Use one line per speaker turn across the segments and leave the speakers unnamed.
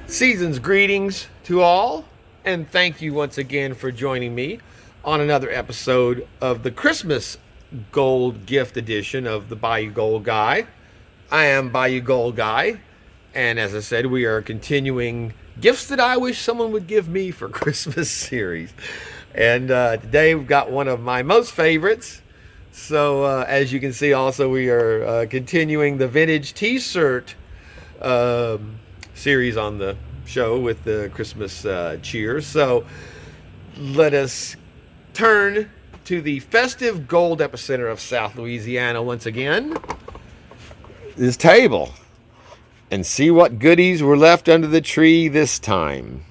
Season's greetings to all, and thank you once again for joining me on another episode of the Christmas Gold Gift Edition of the Bayou Gold Guy. I am Bayou Gold Guy, and as I said, we are continuing Gifts That I Wish Someone Would Give Me for Christmas series. And today we've got one of my most favorites. So as you can see, also we are continuing the vintage t-shirt series on the show with the Christmas cheer. So let us turn to the festive gold epicenter of South Louisiana once again, this table, and see what goodies were left under the tree this time.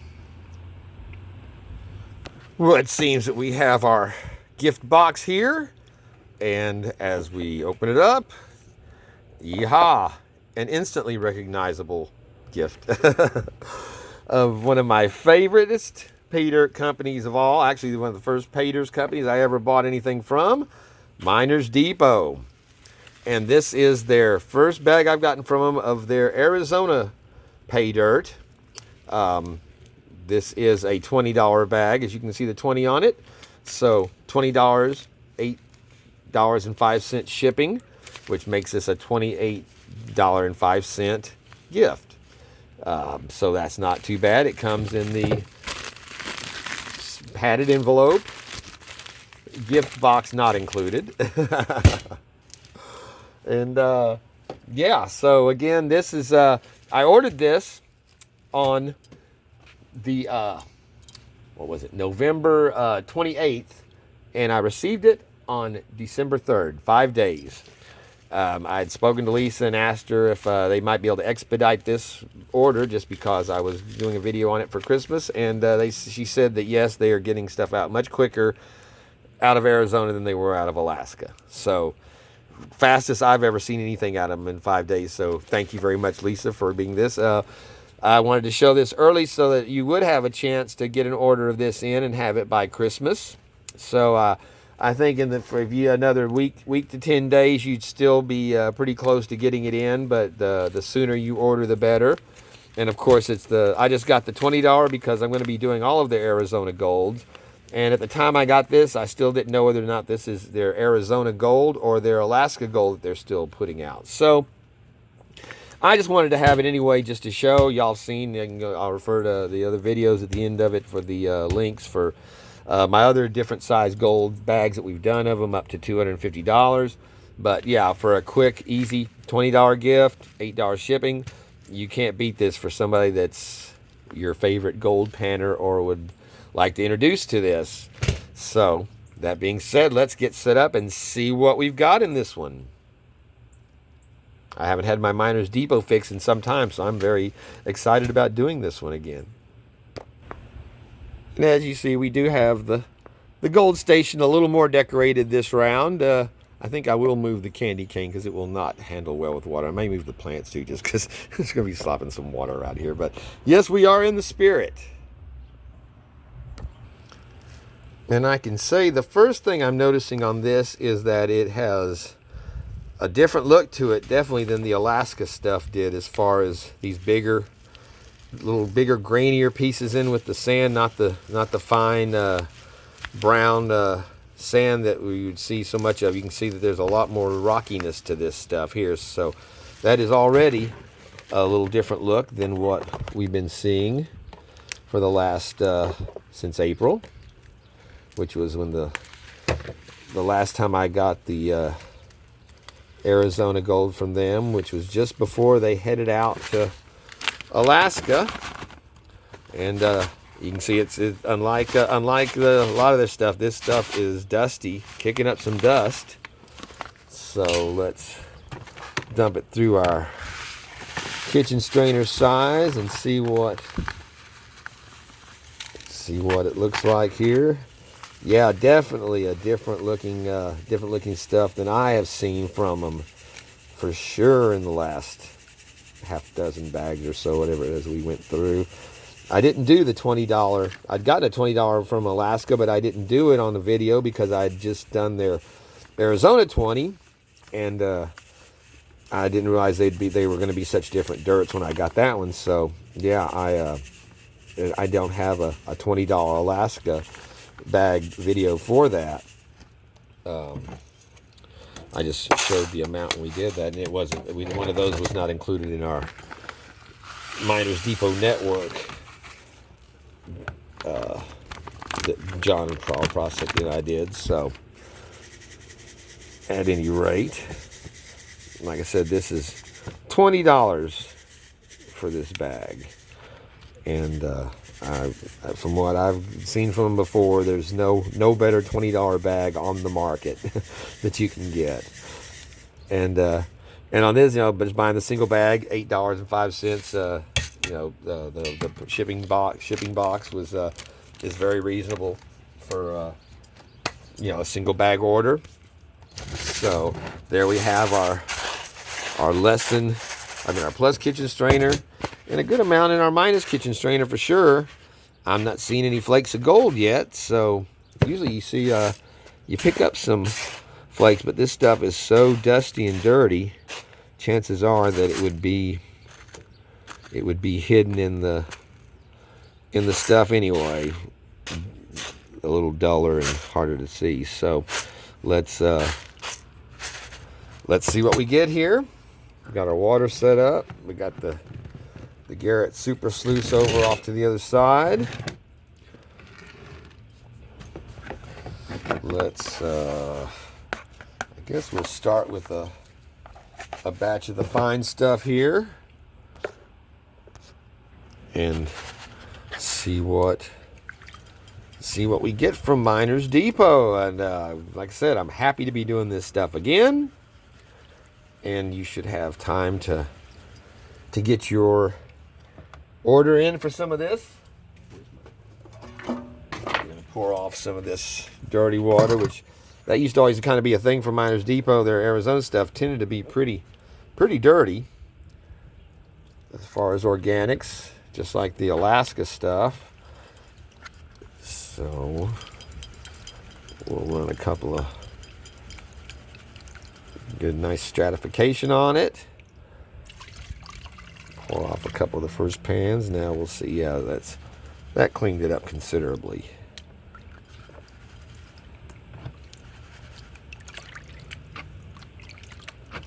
Well, it seems that we have our gift box here, and as we open it up, yeehaw, an instantly recognizable gift of one of my favoriteest pay dirt companies of all. Actually, one of the first pay dirt companies I ever bought anything from, Miners Depot. And this is their first bag I've gotten from them of their Arizona pay dirt. This is a $20 bag, as you can see the 20 on it. So $20, $8.05 shipping, which makes this a $28.05 gift. So that's not too bad. It comes in the padded envelope, gift box not included. And yeah, so again, this is I ordered this on the what was it, November 28th, and I received it on December 3rd, 5 days. I had spoken to Lisa and asked her if they might be able to expedite this order, just because I was doing a video on it for Christmas, and she said that yes, they are getting stuff out much quicker out of Arizona than they were out of Alaska. So fastest I've ever seen anything out of them in 5 days. So thank you very much, Lisa, for being this. I wanted to show this early so that you would have a chance to get an order of this in and have it by Christmas. So I think if you another week to 10 days, you'd still be pretty close to getting it in. But the sooner you order, the better. And of course, I just got the $20 because I'm going to be doing all of the Arizona golds. And at the time I got this, I still didn't know whether or not this is their Arizona gold or their Alaska gold that they're still putting out. So I just wanted to have it anyway, just to show. Y'all seen, I'll refer to the other videos at the end of it for the links for my other different size gold bags that we've done of them, up to $250. But yeah, for a quick, easy $20 gift, $8 shipping, you can't beat this for somebody that's your favorite gold panner or would like to introduce to this. So that being said, let's get set up and see what we've got in this one. I haven't had my Miners Depot fix in some time, so I'm very excited about doing this one again. And as you see, we do have the gold station a little more decorated this round. I think I will move the candy cane because it will not handle well with water. I may move the plants too, just because it's going to be slopping some water around here. But yes, we are in the spirit. And I can say the first thing I'm noticing on this is that it has a different look to it, definitely, than the Alaska stuff did, as far as these bigger, grainier pieces in with the sand, not the fine brown sand that we would see so much of. You can see that there's a lot more rockiness to this stuff here. So that is already a little different look than what we've been seeing for the last since April, which was when the last time I got the Arizona gold from them, which was just before they headed out to Alaska. And you can see it's unlike a lot of this stuff. This stuff is dusty, kicking up some dust. So let's dump it through our kitchen strainer size and see what it looks like here. Yeah, definitely a different looking stuff than I have seen from them, for sure, in the last half dozen bags or so, whatever it is we went through. I didn't do the $20. I'd gotten a $20 from Alaska, but I didn't do it on the video because I'd just done their Arizona 20, and I didn't realize they were going to be such different dirts when I got that one. So yeah, I don't have a $20 Alaska bag video for that. I just showed the amount when we did that, and it wasn't. One of those was not included in our Miners Depot network. That John and Carl Prosek and I did. So at any rate, like I said, this is $20 for this bag, and from what I've seen from them before, there's no better $20 bag on the market that you can get. And on this, but just buying the single bag, $8.05. The shipping box was is very reasonable for a single bag order. So there we have our Plus kitchen strainer, and a good amount in our Minus kitchen strainer for sure. I'm not seeing any flakes of gold yet, so usually you see you pick up some flakes, but this stuff is so dusty and dirty, chances are that it would be hidden in the stuff anyway, a little duller and harder to see. So let's see what we get here. We got our water set up. We got the Garrett Super Sluice over off to the other side. Let's I guess we'll start with a batch of the fine stuff here and see what we get from Miners Depot. And like I said, I'm happy to be doing this stuff again, and you should have time to get your order in for some of this. I'm gonna pour off some of this dirty water, which that used to always kind of be a thing for Miners Depot. Their Arizona stuff tended to be pretty dirty as far as organics, just like the Alaska stuff. So we'll run a couple of good, nice stratification on it. Pour off a couple of the first pans. Now we'll see. Yeah, that cleaned it up considerably.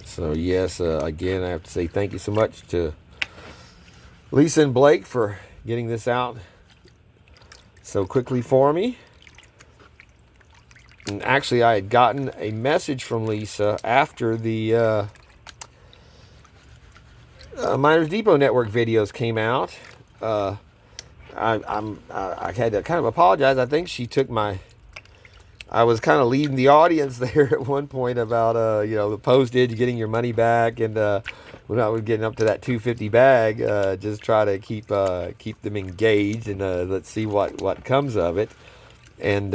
So yes, again, I have to say thank you so much to Lisa and Blake for getting this out so quickly for me. And actually, I had gotten a message from Lisa after the Miners Depot Network videos came out. I had to kind of apologize. I think she took I was kind of leading the audience there at one point about the postage, getting your money back, and when I was getting up to that $2.50 bag, just try to keep them engaged, and let's see what comes of it. And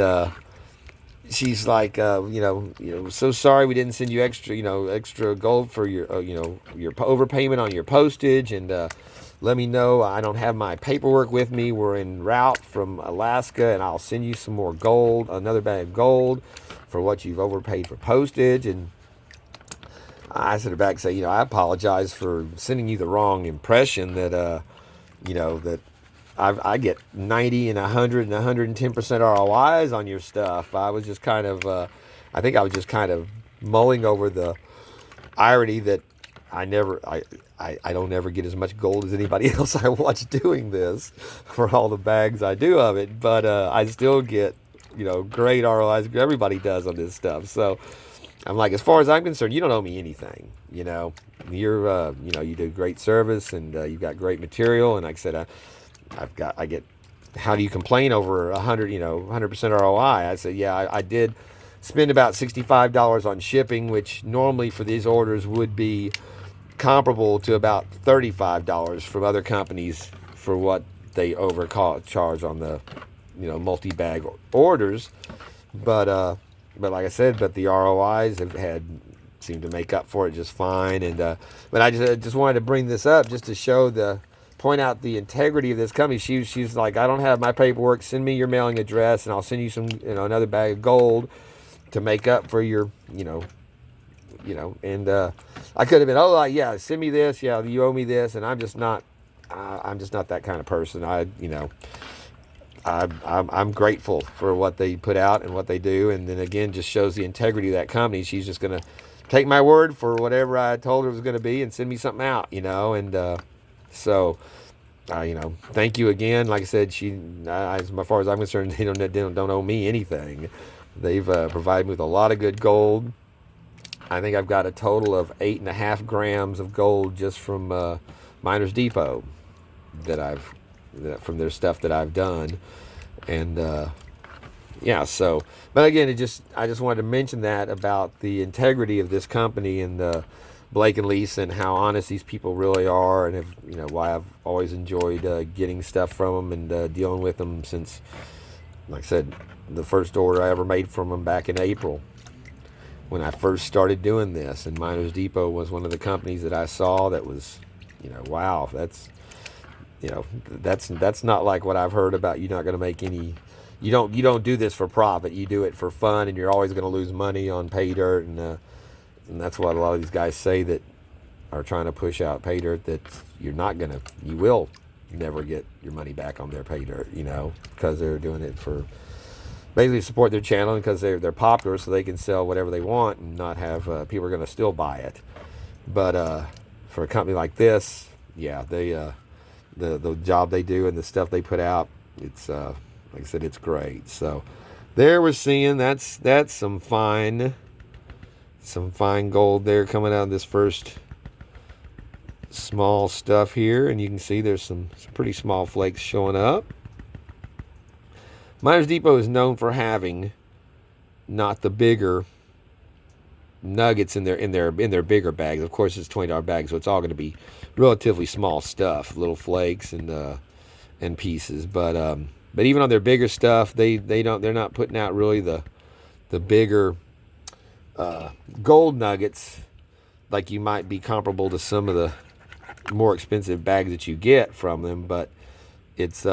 she's like, so sorry we didn't send you extra gold for your overpayment on your postage, and let me know. I don't have my paperwork with me. We're en route from Alaska, and I'll send you some more gold, another bag of gold for what you've overpaid for postage. And I sent her back and say, I apologize for sending you the wrong impression that that I get 90 and 100 and 110% ROIs on your stuff. I was just kind of, I think I was just kind of mulling over the irony that I don't ever get as much gold as anybody else I watch doing this for all the bags I do of it. But I still get, great ROIs. Everybody does on this stuff. So I'm like, as far as I'm concerned, you don't owe me anything. You're, you do great service, and you've got great material. And like I said, I get, how do you complain over 100% ROI? I said, yeah, I did spend about $65 on shipping, which normally for these orders would be comparable to about $35 from other companies for what they overcharge on the, multi-bag orders. But like I said, the ROIs seemed to make up for it just fine. And but I just wanted to bring this up just to point out the integrity of this company. She's like, I don't have my paperwork. Send me your mailing address, and I'll send you some, another bag of gold to make up for your, you know, and I could have been, oh, yeah, send me this, yeah, you owe me this, and I'm just not that kind of person. You know, I'm grateful for what they put out and what they do, and then again, just shows the integrity of that company. She's just gonna take my word for whatever I told her it was gonna be and send me something out, you know, and so. You know, thank you again. Like I said, as far as I'm concerned, they don't owe me anything. They've provided me with a lot of good gold. I think I've got a total of 8.5 grams of gold just from Miners Depot from their stuff that I've done, and yeah. So, but again, I just wanted to mention that about the integrity of this company and Blake and Lisa and how honest these people really are, and you know, why I've always enjoyed getting stuff from them and dealing with them since, like I said, the first order I ever made from them back in April when I first started doing this. And Miners Depot was one of the companies that I saw that was, you know, wow, that's, you know, that's not like what I've heard about. You're not going to make any. You don't do this for profit. You do it for fun, and you're always going to lose money on pay dirt, and that's what a lot of these guys say that are trying to push out pay dirt, that you will never get your money back on their pay dirt, you know, because they're doing it for basically support their channel, and because they're popular, so they can sell whatever they want and not have people are going to still buy it. But for a company like this, yeah, they the job they do and the stuff they put out, it's like I said, it's great. So there we're seeing that's some fine gold there coming out of this first small stuff here, and you can see there's some pretty small flakes showing up. Miners Depot is known for having not the bigger nuggets in their bigger bags. Of course, it's $20 bags, so it's all going to be relatively small stuff, little flakes and pieces. But even on their bigger stuff, they're not putting out really the bigger gold nuggets like you might be comparable to some of the more expensive bags that you get from them. But it's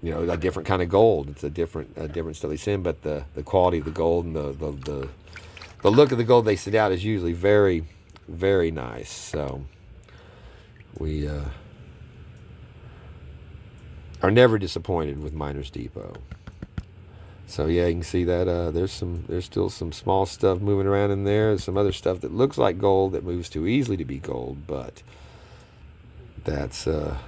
you know, a different kind of gold. It's a different stuff they send, but the quality of the gold and the look of the gold they send out is usually very, very nice. So we are never disappointed with Miners Depot. So yeah, you can see that there's still some small stuff moving around in there. There's some other stuff that looks like gold that moves too easily to be gold, but that's our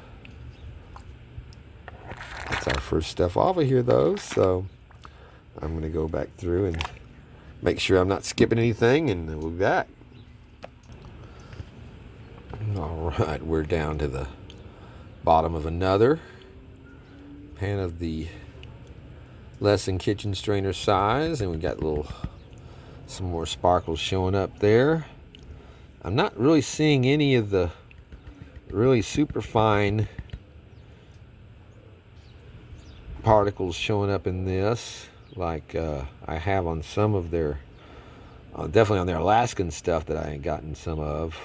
first stuff off of here, though. So I'm going to go back through and make sure I'm not skipping anything, and we'll be back. All right, we're down to the bottom of another pan of the less than kitchen strainer size, and we got some more sparkles showing up there. I'm not really seeing any of the really super fine particles showing up in this like I have on some of their definitely on their Alaskan stuff that I ain't gotten some of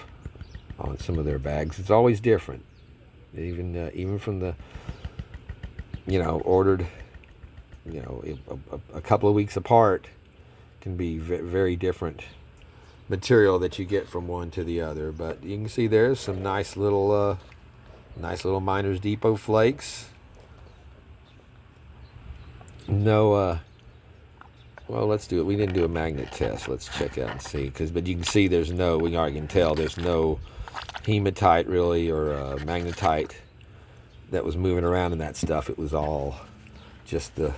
on some of their bags. It's always different, even from the, you know, ordered, you know, a couple of weeks apart, can be very different material that you get from one to the other. But you can see there's some nice little Miners Depot flakes. No, well, let's do it. We didn't do a magnet test. Let's check out and see, but you can see there's no, we already can tell there's no hematite really or magnetite that was moving around in that stuff. It was all just the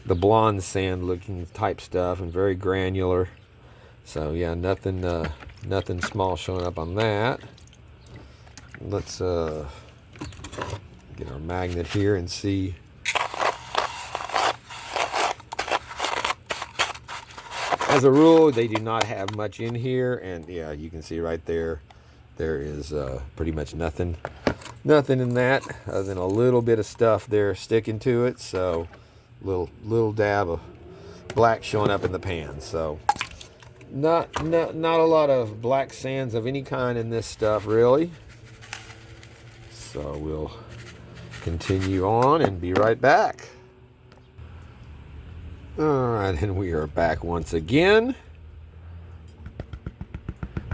blonde sand looking type stuff, and very granular. So yeah, nothing small showing up on that. Let's get our magnet here and see. As a rule, they do not have much in here, and yeah, you can see right there is pretty much nothing in that other than a little bit of stuff there sticking to it. So little dab of black showing up in the pan. So not a lot of black sands of any kind in this stuff really. So we'll continue on and be right back. All right, and we are back once again.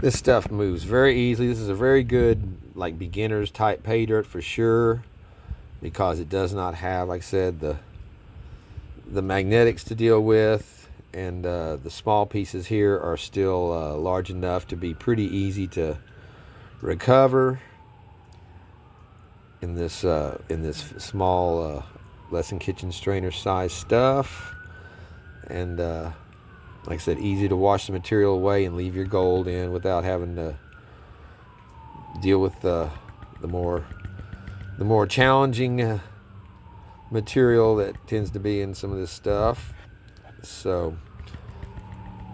This stuff moves very easily. This is a very good, like, beginner's type pay dirt for sure, because it does not have, like I said, the magnetics to deal with, and the small pieces here are still large enough to be pretty easy to recover in this small less than kitchen strainer size stuff. And like I said, easy to wash the material away and leave your gold in without having to deal with the more challenging material that tends to be in some of this stuff. So,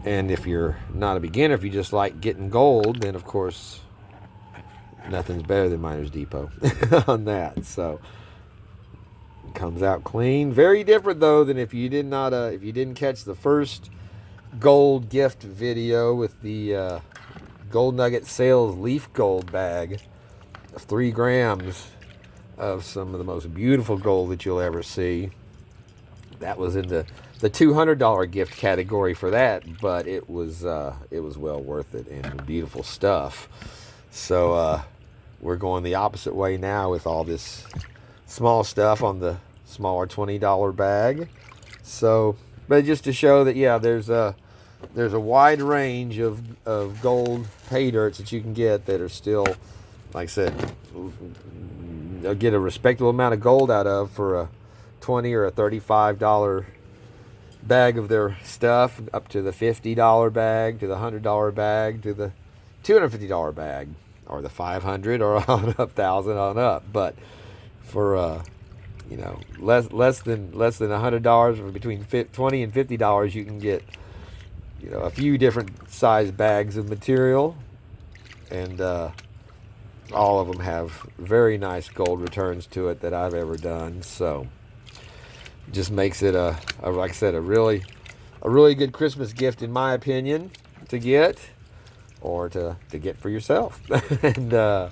and if you're not a beginner, if you just like getting gold, then of course nothing's better than Miners Depot on that. So it comes out clean. Very different though than if you didn't catch the first gold gift video with the Gold Nugget Sales Leaf Gold bag of 3 grams of some of the most beautiful gold that you'll ever see. That was in the $200 gift category for that, but it was well worth it and beautiful stuff. So we're going the opposite way now with all this small stuff on the smaller $20 bag. So, but just to show that, yeah, there's a wide range of gold pay dirts that you can get that are still, like I said, get a respectable amount of gold out of for a $20 or a $35 bag of their stuff, up to the $50 bag, to the $100 bag, to the $250 bag, or the $500 or on up, $1,000 on up. But for you know, less than $100, or between $20 and $50, you can get, you know, a few different size bags of material, and all of them have very nice gold returns to it that I've ever done. So it just makes it like I said, a really good Christmas gift, in my opinion, to get, or to get for yourself. And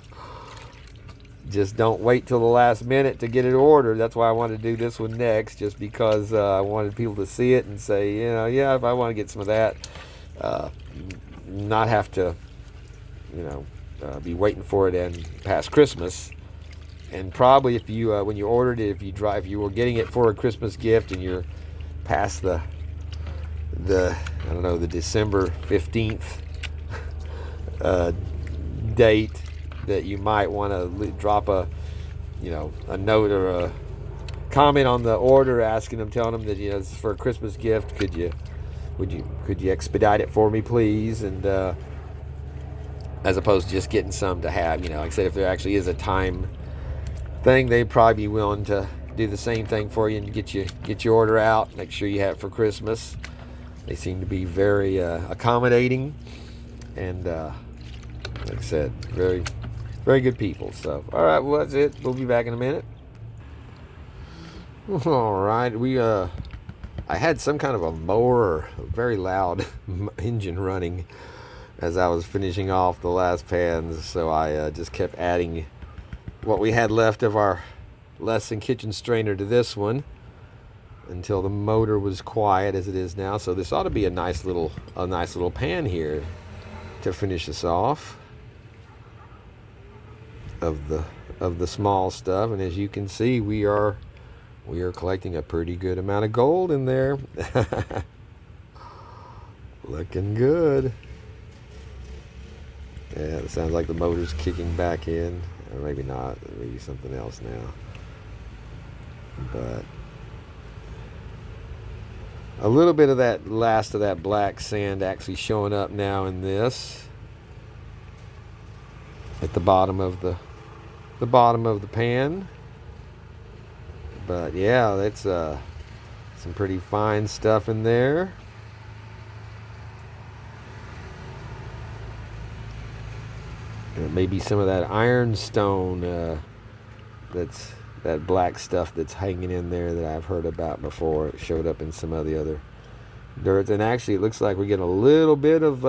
just don't wait till the last minute to get it ordered. That's why I wanted to do this one next, just because I wanted people to see it and say, you know, yeah, if I want to get some of that, not have to, you know, be waiting for it and past Christmas. And probably if you when you ordered it, if you were getting it for a Christmas gift and you're past the I don't know, the December 15th date, that you might want to drop a note or a comment on the order, asking them, telling them that, you know, this is for a Christmas gift. Could you expedite it for me, please? And as opposed to just getting some to have, you know, like I said, if there actually is a time thing, they'd probably be willing to do the same thing for you and get your order out, make sure you have it for Christmas. They seem to be very accommodating, and like I said, very, very good people. So, all right, well, that's it. We'll be back in a minute. All right, I had some kind of a mower, a very loud engine running as I was finishing off the last pans, so I just kept adding what we had left of our less than kitchen strainer to this one until the motor was quiet, as it is now. So this ought to be a nice little pan here to finish this off of the small stuff. And as you can see, we are collecting a pretty good amount of gold in there. Looking good. Yeah, it sounds like the motor's kicking back in, or maybe not, maybe something else now. But a little bit of that last of that black sand actually showing up now in this, at the bottom of the pan. But yeah, that's some pretty fine stuff in there. Maybe some of that ironstone, that's that black stuff that's hanging in there that I've heard about before. It showed up in some of the other dirts, and actually it looks like we're getting a little bit of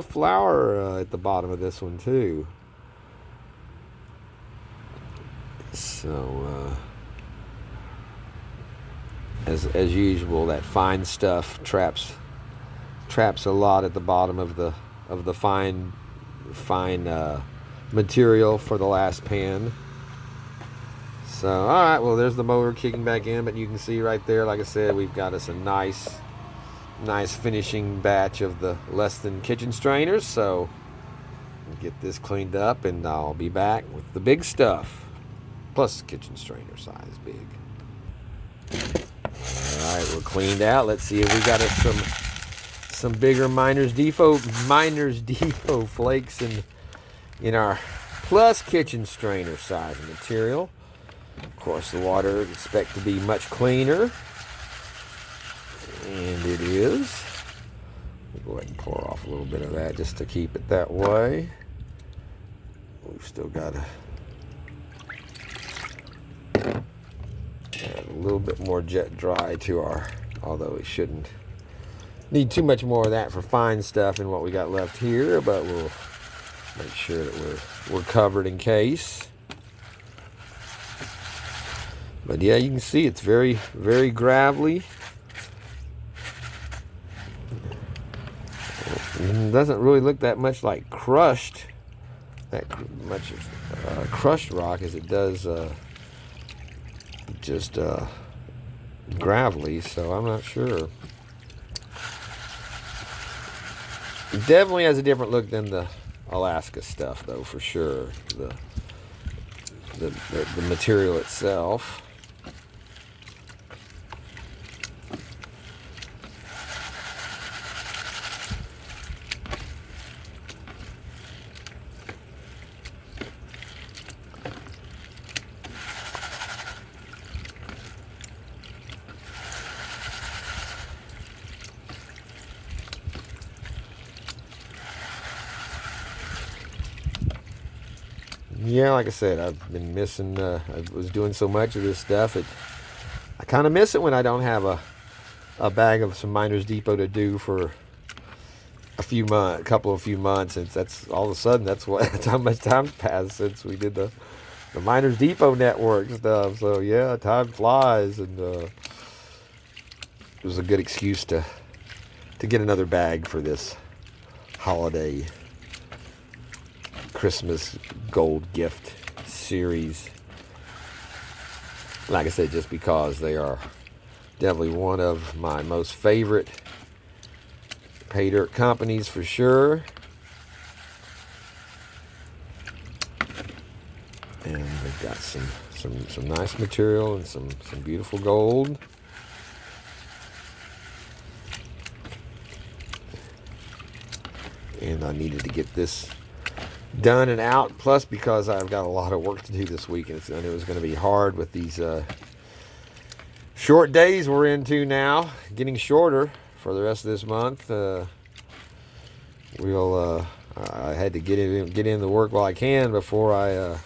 flour at the bottom of this one too. So as usual, that fine stuff traps a lot at the bottom of the the fine material for the last pan. So, all right, well, there's the motor kicking back in, but you can see right there, like I said, we've got us a nice finishing batch of the less than kitchen strainers. So get this cleaned up and I'll be back with the big stuff, plus kitchen strainer size big. All right, we're cleaned out. Let's see if we got us some bigger Miners Depot flakes in our plus kitchen strainer size material. Of course, the water expect to be much cleaner, and it is. We'll go ahead and pour off a little bit of that just to keep it that way. We've still got to add a little bit more jet dry to our, although we shouldn't need too much more of that for fine stuff in what we got left here, but we'll make sure that we're covered in case. But yeah, you can see it's very, very gravelly. It doesn't really look that much like crushed rock as it does just gravelly, so I'm not sure. It definitely has a different look than the Alaska stuff, though, for sure. The material itself. Yeah, like I said, I've been missing, I was doing so much of this stuff, I kind of miss it when I don't have a bag of some Miners Depot to do for a few months. And that's all of a sudden, that's how much time's passed since we did the Miners Depot network stuff. So yeah, time flies, and it was a good excuse to get another bag for this holiday Christmas gold gift series. Like I said, just because they are definitely one of my most favorite pay dirt companies for sure. And they've got some nice material and some beautiful gold. And I needed to get this done and out, plus because I've got a lot of work to do this week, and it was going to be hard with these short days we're into now, getting shorter for the rest of this month. I had to get in the work while I can before I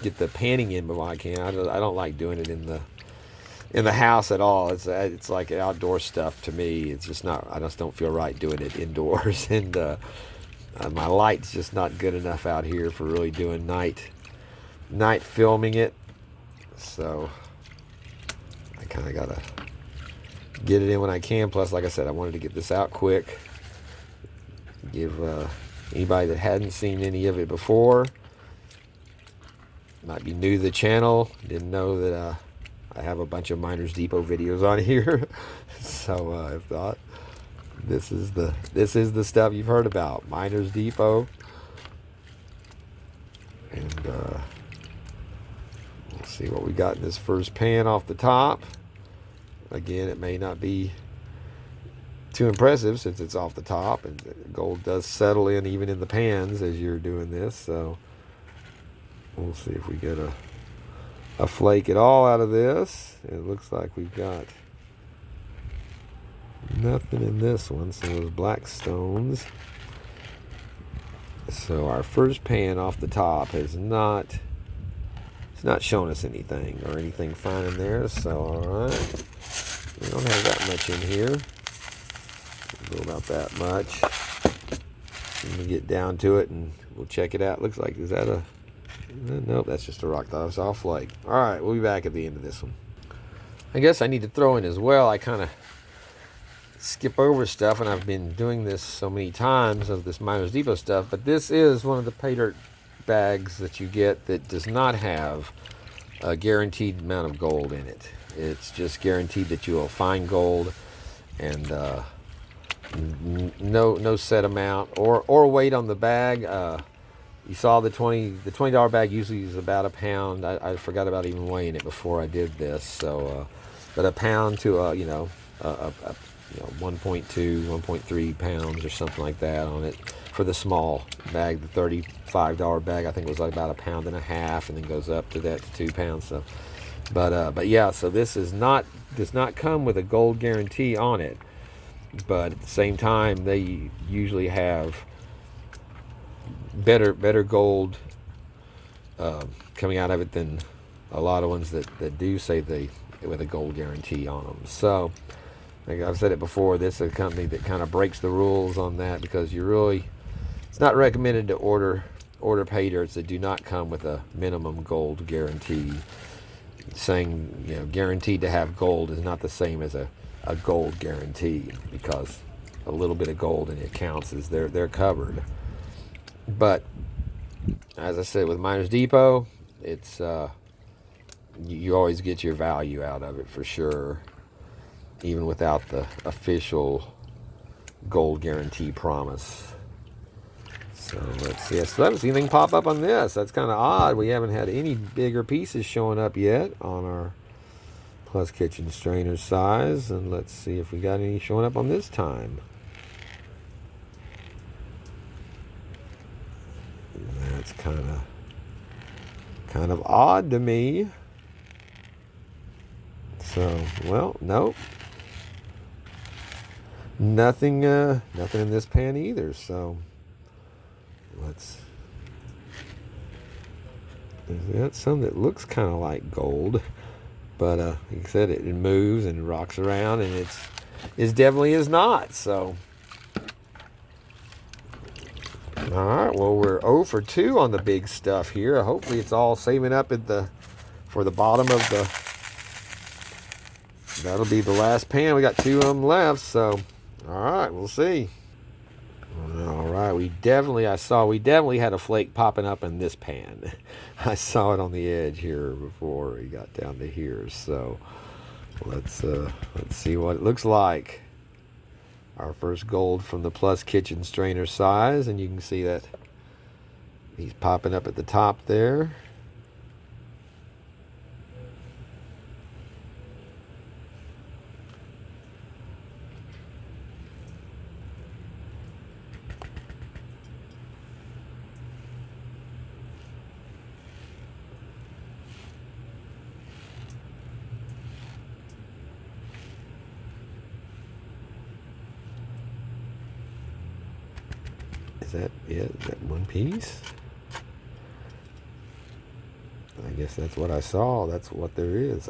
get the panning in while I can. I don't like doing it in the house at all. It's like outdoor stuff to me. It's just not. I just don't feel right doing it indoors, and my light's just not good enough out here for really doing night filming it. So I kind of gotta get it in when I can. Plus, like I said, I wanted to get this out quick. Give anybody that hadn't seen any of it before, might be new to the channel, didn't know that I have a bunch of Miners Depot videos on here. So I thought, this is the stuff you've heard about, Miners Depot. And let's see what we got in this first pan off the top. Again, it may not be too impressive since it's off the top, and gold does settle in even in the pans as you're doing this. So we'll see if we get a flake at all out of this. It looks like we've got nothing in this one, so those black stones. So our first pan off the top it's not showing us anything or anything fine in there. So alright, we don't have that much in here. We'll go about that much. Let me get down to it and we'll check it out. Looks like, is that a, nope, that's just a rock. Thought it was all flake. Alright, we'll be back at the end of this one. I guess I need to throw in as well, I kind of skip over stuff, and I've been doing this so many times of this Miners Depot stuff, but this is one of the pay dirt bags that you get that does not have a guaranteed amount of gold in it. It's just guaranteed that you will find gold, and no set amount or weight on the bag. You saw the $20 bag usually is about a pound. I forgot about even weighing it before I did this. So, but a pound to 1.2, 1.3 pounds or something like that on it for the small bag. The $35 bag I think was like about a pound and a half, and then goes up to that to 2 pounds. So, but yeah, so this does not come with a gold guarantee on it. But at the same time, they usually have better gold coming out of it than a lot of ones that do say they with a gold guarantee on them. So like I've said it before, this is a company that kind of breaks the rules on that, because it's not recommended to order pay dirts that do not come with a minimum gold guarantee. Saying guaranteed to have gold is not the same as a gold guarantee, because a little bit of gold in it counts as they're covered. But as I said, with Miners Depot, it's you always get your value out of it for sure, even without the official gold guarantee promise. So let's see. I still haven't seen anything pop up on this. That's kind of odd. We haven't had any bigger pieces showing up yet on our Plus Kitchen strainer size. And let's see if we got any showing up on this time. That's kind of odd to me. So, well, nope. Nothing in this pan either. So there's some that looks kind of like gold, but like I said, it moves and rocks around, and it definitely is not. So, all right, well, we're 0 for 2 on the big stuff here. Hopefully, it's all saving up for the bottom of the. That'll be the last pan. We got 2 of them left, so all right, we'll see. All right, we definitely had a flake popping up in this pan. I saw it on the edge here before we got down to here. So let's see what it looks like. Our first gold from the Plus Kitchen strainer size, and you can see that he's popping up at the top there. Is that it? Is that one piece? I guess that's what I saw. That's what there is.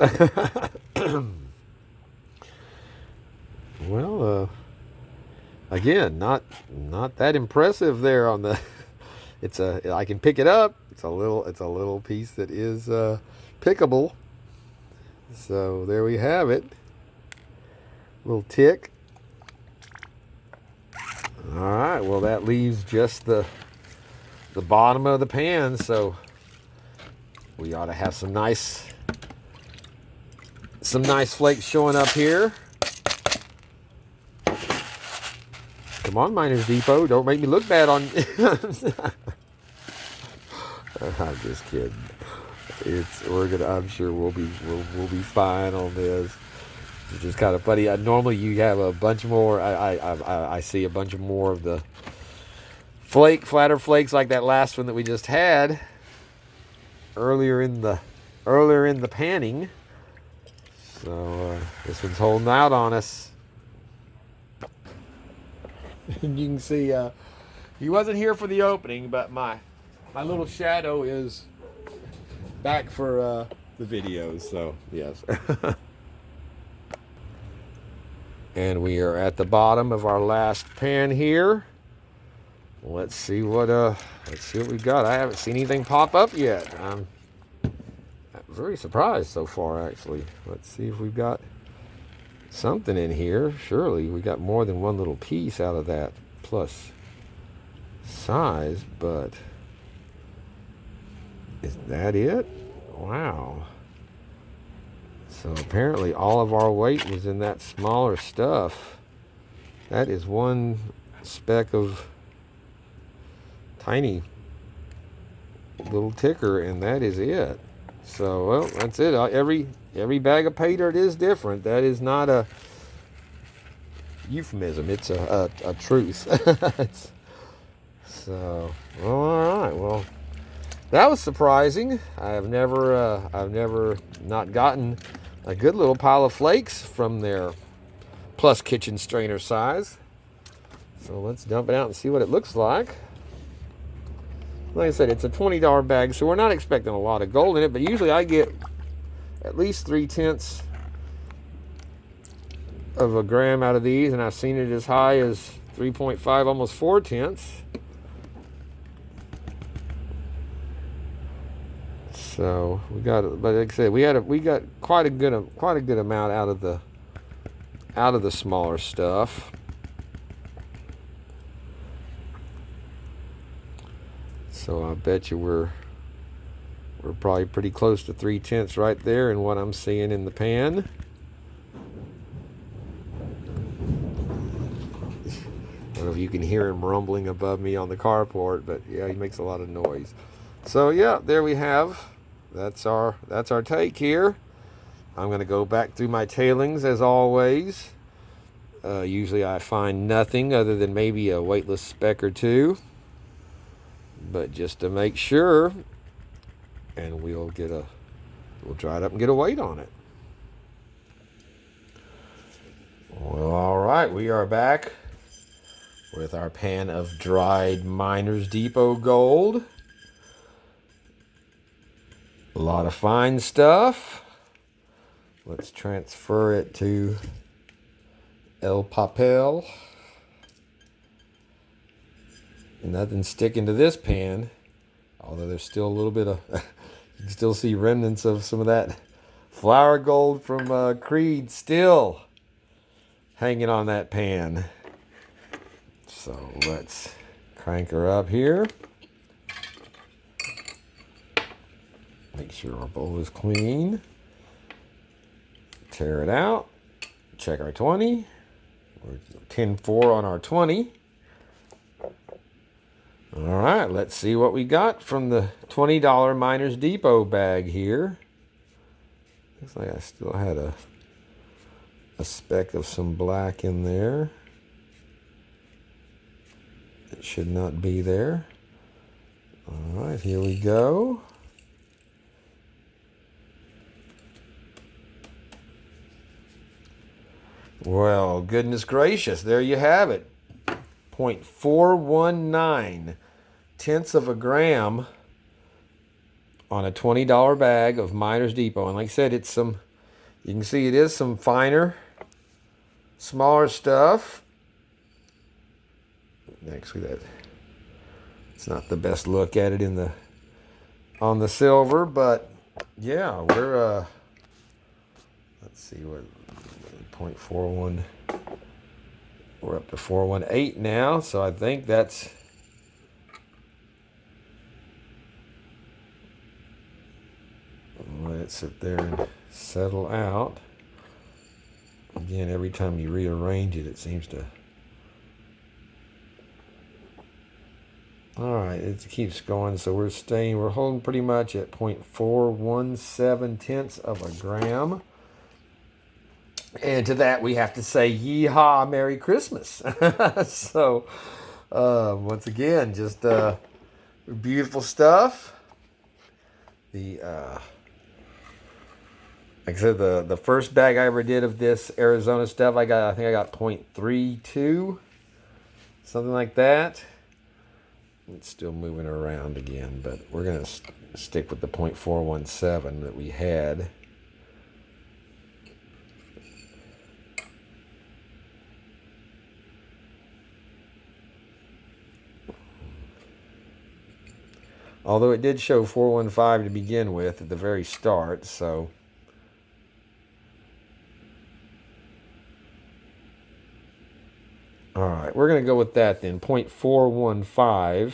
Well, again, not that impressive there on the. I can pick it up. It's a little piece that is pickable. So there we have it. Little tick. All right, well, that leaves just the bottom of the pan, so we ought to have some nice flakes showing up here. Come on, Miners Depot, don't make me look bad on. I'm just kidding. I'm sure we'll be fine on this. It's just kind of funny. Normally you have a bunch more. I see a bunch of more of the flatter flakes like that last one that we just had earlier in the panning. So this one's holding out on us. And you can see he wasn't here for the opening, but my little shadow is back for the videos. So yes. And we are at the bottom of our last pan here. Let's see what we got. I haven't seen anything pop up yet. I'm very surprised so far, actually. Let's see if we've got something in here. Surely we got more than one little piece out of that plus size, but is that it? Wow. So apparently all of our weight was in that smaller stuff. That is one speck of tiny little ticker, and that is it. So, well, that's it. Every bag of pay dirt is different. That is not a euphemism. It's a truth. So, well, all right. Well, that was surprising. I've never not gotten a good little pile of flakes from their plus kitchen strainer size. So let's dump it out and see what it looks like. Like I said, it's a $20 bag, so we're not expecting a lot of gold in it, but usually I get at least 3/10 of a gram out of these, and I've seen it as high as 3.5, almost 4/10. So we got, but like I said, we got quite a good amount out of the smaller stuff. So I bet you we're probably pretty close to 3/10 right there in what I'm seeing in the pan. I don't know if you can hear him rumbling above me on the carport, but yeah, he makes a lot of noise. So yeah, there we have. That's our take here. I'm going to go back through my tailings as always. Usually I find nothing other than maybe a weightless speck or two. But just to make sure, and we'll dry it up and get a weight on it. Well, all right, we are back with our pan of dried Miners Depot gold. A lot of fine stuff. Let's transfer it to El Papel. Nothing sticking to this pan, although there's still a little bit of, you can still see remnants of some of that flour gold from Creed still hanging on that pan. So let's crank her up here. Make sure our bowl is clean. Tear it out. Check our 20. We're 10-4 on our 20. All right, let's see what we got from the $20 Miners Depot bag here. Looks like I still had a speck of some black in there. It should not be there. All right, here we go. Well, goodness gracious, there you have it. 0.419 tenths of a gram on a $20 bag of Miners Depot. And like I said, it's some, you can see it is some finer, smaller stuff. Actually, that it's not the best look at it on the silver, but yeah, we're let's see what 0.41. We're up to 418 now, so I think that's let it sit there and settle out. Again, every time you rearrange it, it seems to. All right, it keeps going, so we're holding pretty much at 0.417 tenths of a gram. And to that, we have to say, yeehaw, Merry Christmas. So, once again, just beautiful stuff. Like I said, the first bag I ever did of this Arizona stuff, I think I got 0.32, something like that. It's still moving around again, but we're going to stick with the 0.417 that we had. Although it did show 415 to begin with at the very start, so All right, we're going to go with that then. 0.415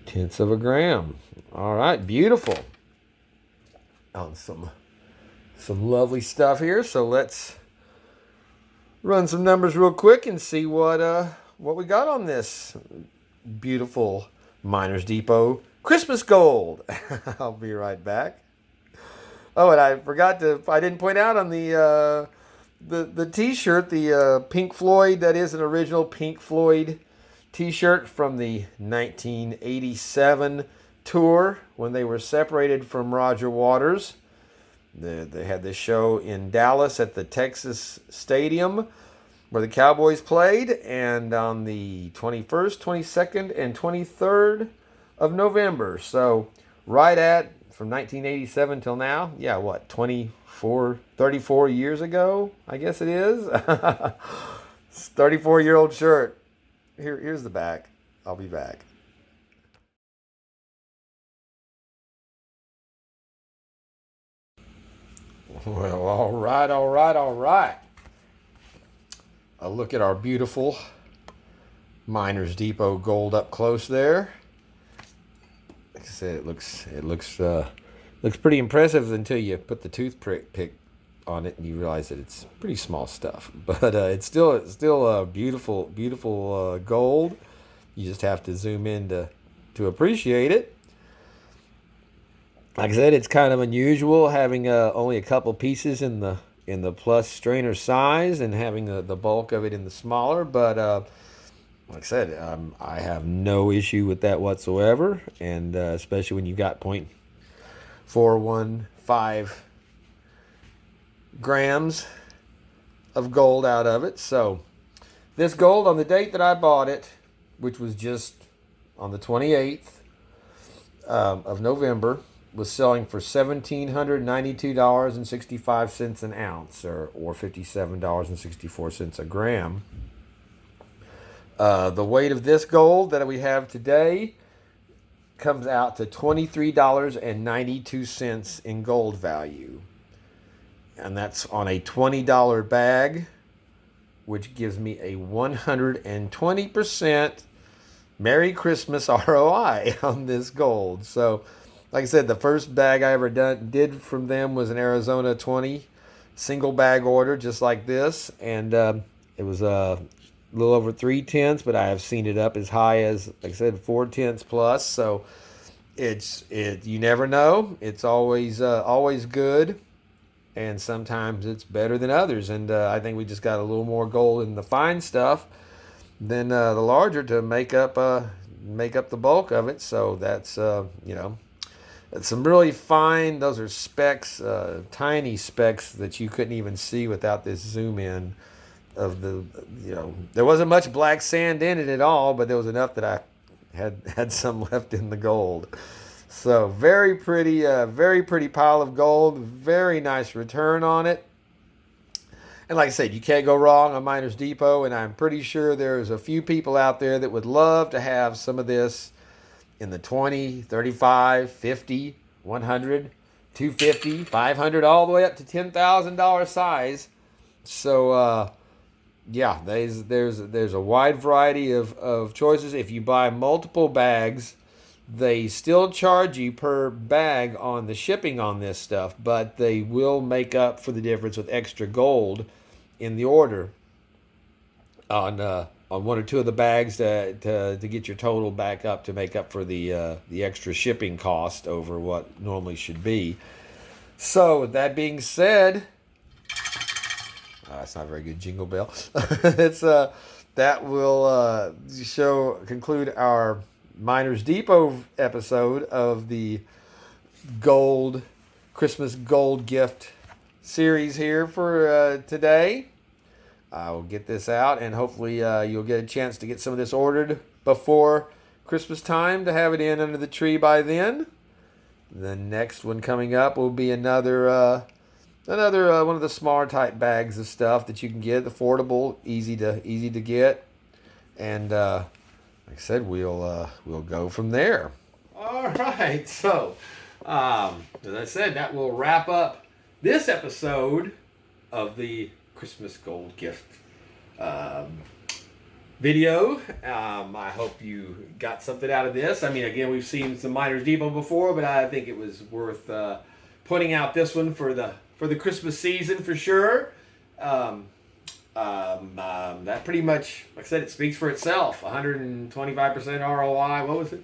tenths of a gram. All right, beautiful. On some lovely stuff here. So let's run some numbers real quick and see what we got on this beautiful Miners Depot Christmas Gold. I'll be right back. Oh, and I didn't point out on the T-shirt, the Pink Floyd, that is an original Pink Floyd T-shirt from the 1987 tour when they were separated from Roger Waters. They had this show in Dallas at the Texas Stadium where the Cowboys played, and on the 21st, 22nd, and 23rd of November. So right at, from 1987 till now, yeah, what, 34 years ago, I guess it is. 34-year-old shirt. Here's the back. I'll be back. Well, all right. A look at our beautiful Miners Depot Gold up close there. Like I said, it looks pretty impressive until you put the toothpick on it and you realize that it's pretty small stuff. But it's still a beautiful gold. You just have to zoom in to appreciate it. Like I said, it's kind of unusual having only a couple pieces in the plus strainer size and having the bulk of it in the smaller. But like I said, I have no issue with that whatsoever, and especially when you've got 0.415 grams of gold out of it. So this gold, on the date that I bought it, which was just on the 28th of November, was selling for $1,792.65 an ounce, or $57.64 a gram. The weight of this gold that we have today comes out to $23.92 in gold value. And that's on a $20 bag, which gives me a 120% Merry Christmas ROI on this gold. So, like I said, the first bag I ever did from them was an Arizona 20 single bag order, just like this. And it was a little over 3/10, but I have seen it up as high as, like I said, 4/10 plus. So you never know. It's always good, and sometimes it's better than others. And I think we just got a little more gold in the fine stuff than the larger to make up the bulk of it. So that's it's some really fine. Those are specks, tiny specks that you couldn't even see without this zoom in of the. There wasn't much black sand in it at all, but there was enough that I had some left in the gold. So very pretty pile of gold. Very nice return on it. And like I said, you can't go wrong on Miners Depot, and I'm pretty sure there's a few people out there that would love to have some of this in the 20, 35, 50, 100, 250, 500, all the way up to $10,000 size. So yeah, there's a wide variety of choices. If you buy multiple bags, they still charge you per bag on the shipping on this stuff, but they will make up for the difference with extra gold in the order on one or two of the bags to get your total back up to make up for the extra shipping cost over what normally should be. So with that being said, that's not a very good jingle bell. It's that will conclude our Miners Depot episode of the Christmas gold gift series here for today. I will get this out, and hopefully you'll get a chance to get some of this ordered before Christmas time to have it in under the tree by then. The next one coming up will be another one of the smaller type bags of stuff that you can get, affordable, easy to get, and like I said, we'll go from there. All right, so as I said, that will wrap up this episode of the Christmas gold gift video. I hope you got something out of this. I mean, again, we've seen some Miners Depot before, but I think it was worth putting out this one for the Christmas season for sure. That pretty much, like I said, it speaks for itself. 125% ROI. What was it?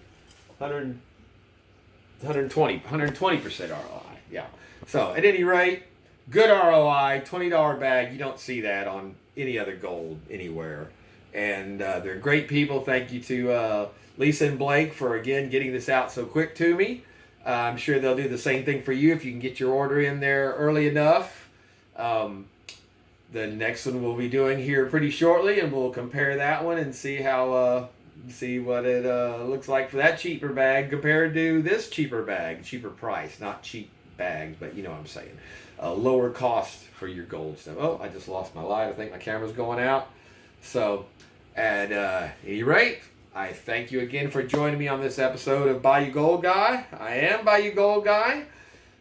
120% ROI. Yeah. So at any rate, good ROI, $20 bag. You don't see that on any other gold anywhere. And they're great people. Thank you to Lisa and Blake for, again, getting this out so quick to me. I'm sure they'll do the same thing for you if you can get your order in there early enough. The next one we'll be doing here pretty shortly, and we'll compare that one and see how see what it looks like for that cheaper bag compared to this cheaper bag. Cheaper price, not cheap bags, but you know what I'm saying. Lower cost for your gold stuff. Oh, I just lost my light. I think my camera's going out. So, at any rate, I thank you again for joining me on this episode of Bayou Gold Guy. I am Bayou Gold Guy.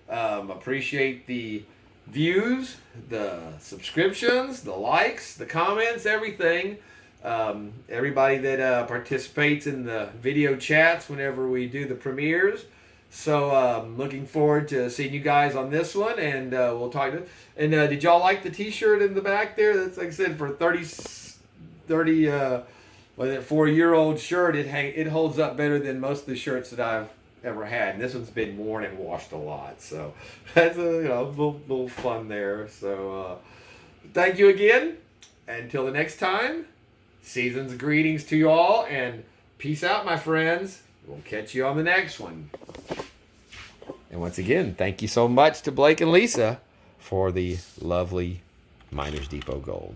Appreciate the views, the subscriptions, the likes, the comments, everything. Everybody that participates in the video chats whenever we do the premieres. So looking forward to seeing you guys on this one, and we'll talk to. And did y'all like the T-shirt in the back there? That's, like I said, for 30 was it 4-year-old shirt. It holds up better than most of the shirts that I've ever had, and this one's been worn and washed a lot. So that's a little fun there. So thank you again. Until the next time, season's greetings to you all, and peace out, my friends. We'll catch you on the next one. And once again, thank you so much to Blake and Lisa for the lovely Miners Depot gold.